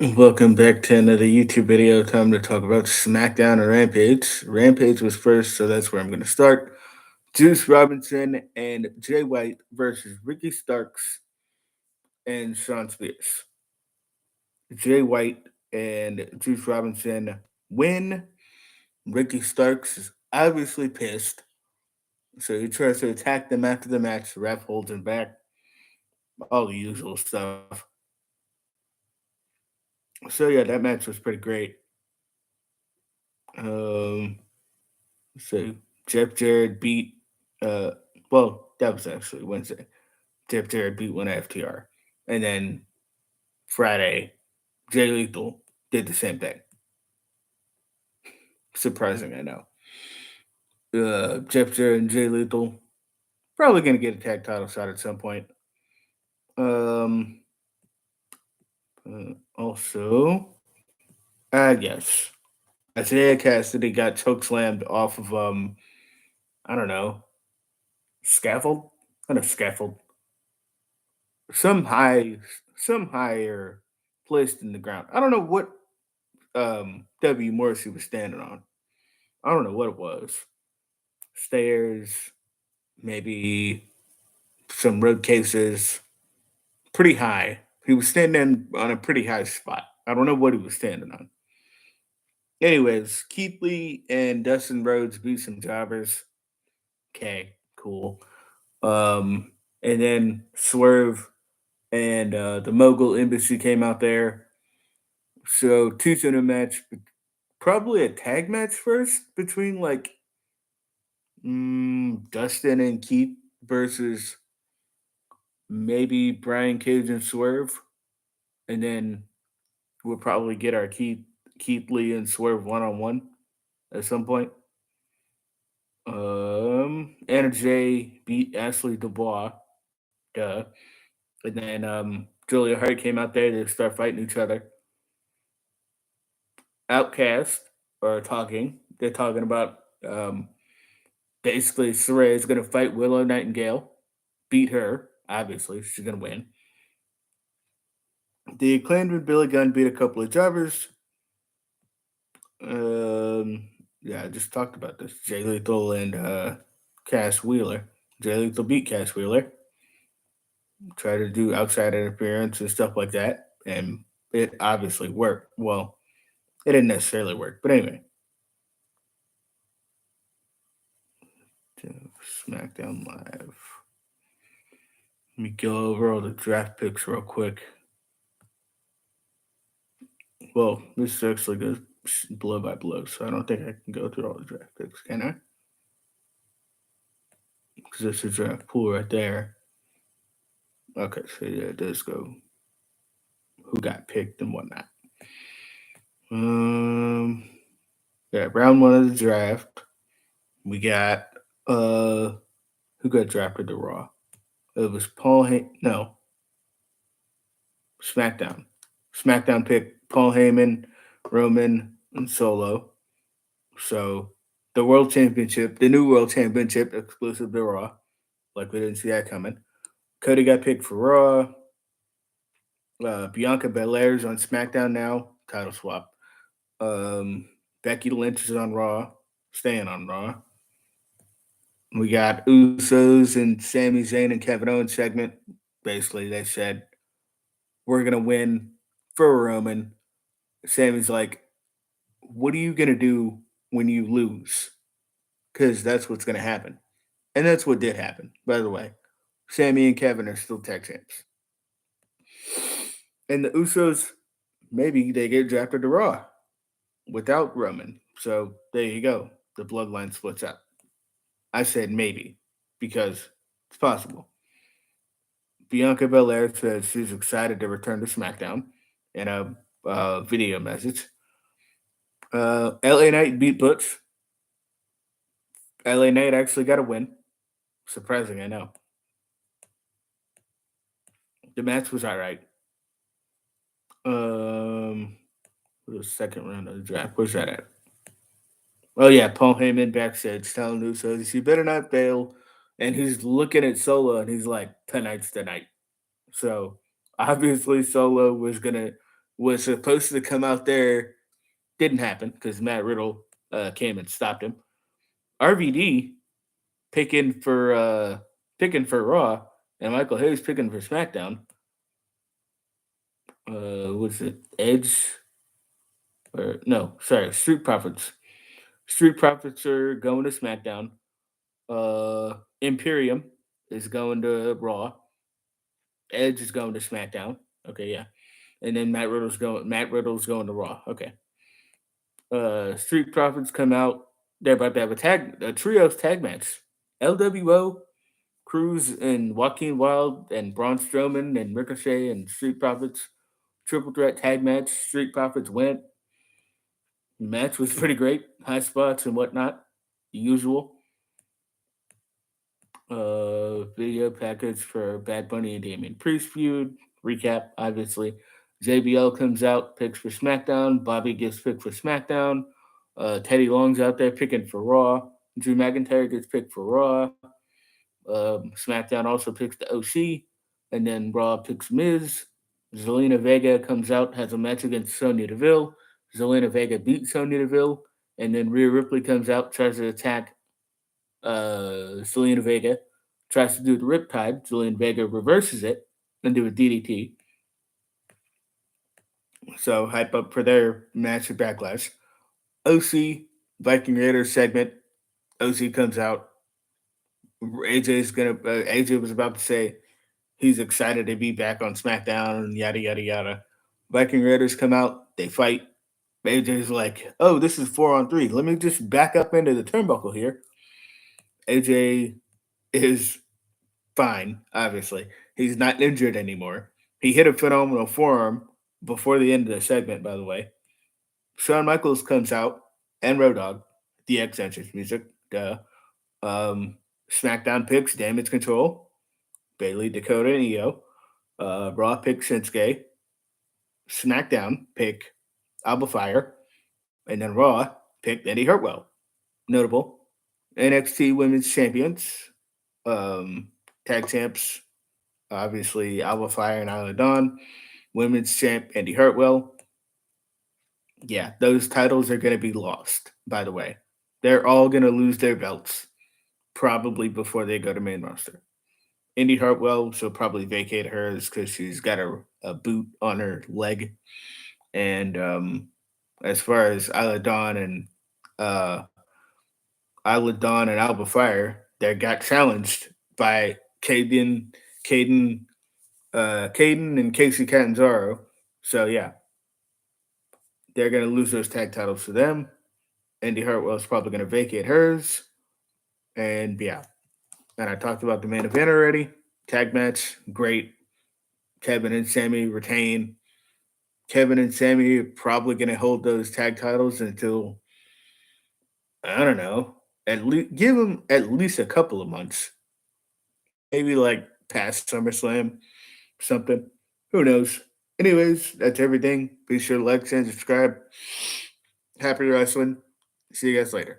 Welcome back to another YouTube video. Time to talk about SmackDown and Rampage. Rampage was first, so that's where I'm going to start. Juice Robinson and Jay White versus Ricky Starks and Sean Spears. Jay White and Juice Robinson win. Ricky Starks is obviously pissed, so he tries to attack them after the match. The ref holds him back. All the usual stuff. So yeah, that match was pretty great. Um, So Jeff Jarrett beat uh that was actually Wednesday. Jeff Jarrett beat one FTR. And then Friday, Jay Lethal did the same thing. Surprising, I know. Jeff Jarrett and Jay Lethal probably gonna get a tag title shot at some point. Um also yes. Isaiah Cassidy got choke slammed off of I don't know, scaffold? Not a scaffold. Some high some higher placed in the ground. I don't know what W Morrissey was standing on. I don't know what it was. Stairs, maybe some road cases, pretty high. He was standing on a pretty high spot. I don't know what he was standing on. Anyways, Keith Lee and Dustin Rhodes beat some jobbers. Okay, cool. And then Swerve and the Mogul Embassy came out there. So two-center match, probably a tag match first between like Dustin and Keith versus maybe Brian Cage and Swerve, and then we'll probably get our Keith Lee and Swerve 1-on-1 at some point. Anna Jay beat Ashley Dubois, duh, and then Julia Hart came out there to start fighting each other. Outcast are talking. They're talking about basically Saraya is going to fight Willow Nightingale, beat her. Obviously, she's going to win. The Acclaimed and Billy Gunn beat a couple of jobbers. Um, yeah, I just talked about this. Jay Lethal and Cash Wheeler. Jay Lethal beat Cash Wheeler. Try to do outside interference and stuff like that, and it obviously worked. Well, it didn't necessarily work, but anyway. SmackDown Live. Let me go over all the draft picks real quick. Well, this actually goes blow by blow, so I don't think I can go through all the draft picks, can I? Because it's a draft pool right there. Okay, so yeah, it does go who got picked and whatnot. Um, yeah, round one of the draft, we got who got drafted to Raw? It was no, SmackDown. SmackDown picked Paul Heyman, Roman, and Solo. So the World Championship, the new World Championship, exclusive to Raw. Like we didn't see that coming. Cody got picked for Raw. Bianca Belair's on SmackDown now. Title swap. Um, Becky Lynch is on Raw, staying on Raw. We got Usos and Sami Zayn and Kevin Owens segment. Basically, they said we're gonna win for Roman. Sami's like, "What are you gonna do when you lose?" Because that's what's gonna happen, and that's what did happen. By the way, Sami and Kevin are still tag champs, and the Usos maybe they get drafted to Raw without Roman. So there you go. The bloodline splits up. I said maybe because it's possible. Bianca Belair says she's excited to return to SmackDown in a video message. LA Knight beat Butch. LA Knight actually got a win. Surprising, I know. The match was all right. Um, the second round of the draft. Where's that at? Oh yeah, Paul Heyman backstage telling Usos, "You better not fail." And he's looking at Solo and he's like, "Tonight's the night." So obviously Solo was gonna was supposed to come out there, didn't happen because Matt Riddle came and stopped him. RVD picking for Raw, and Michael Hayes picking for SmackDown. What's it? Edge or no? Sorry, Street Profits. Street Profits are going to SmackDown. Imperium is going to Raw. Edge is going to SmackDown. Okay, yeah. And then Matt Riddle's going to Raw. Okay. Street Profits come out. They're about to have a trios tag match. LWO, Cruz and Joaquin Wild and Braun Strowman and Ricochet and Street Profits triple threat tag match. Street Profits went. Match was pretty great. High spots and whatnot. The usual. Video package for Bad Bunny and Damian Priest feud. Recap, obviously. JBL comes out, picks for SmackDown. Bobby gets picked for SmackDown. Teddy Long's out there picking for Raw. Drew McIntyre gets picked for Raw. SmackDown also picks the OC. And then Raw picks Miz. Zelina Vega comes out, has a match against Sonya Deville. Zelina Vega beats Sonya Deville. And then Rhea Ripley comes out, tries to attack Zelina Vega, tries to do the Riptide. Zelina Vega reverses it and do a DDT. So hype up for their match at Backlash. OC Viking Raiders segment. OC comes out. AJ was about to say he's excited to be back on SmackDown and yada yada yada. Viking Raiders come out. They fight. AJ's like, oh, this is 4-on-3. Let me just back up into the turnbuckle here. AJ is fine, obviously. He's not injured anymore. He hit a phenomenal forearm before the end of the segment, by the way. Shawn Michaels comes out and Road Dogg, the X entrance music. Duh. SmackDown picks Damage Control, Bailey, Dakota, and Io. Raw picks Shinsuke. SmackDown pick Alba Fire. And then Raw picked Eddie Hartwell. Notable. NXT Women's Champions. Tag champs, obviously Alba Fire and Isla Dawn. Women's champ Eddie Hartwell. Yeah, those titles are going to be lost, by the way. They're all going to lose their belts probably before they go to main roster. Indy Hartwell, she'll probably vacate hers because she's got a boot on her leg. And as far as Isla Dawn and Alba Fire, they got challenged by Caden and Casey Catanzaro. So yeah, they're gonna lose those tag titles to them. Indy Hartwell's probably gonna vacate hers, and yeah. And I talked about the main event already. Tag match, great. Kevin and Sammy retain. Kevin and Sammy are probably gonna hold those tag titles until I don't know. At least give them at least a couple of months, maybe like past SummerSlam, something. Who knows? Anyways, that's everything. Be sure to like and subscribe. Happy wrestling. See you guys later.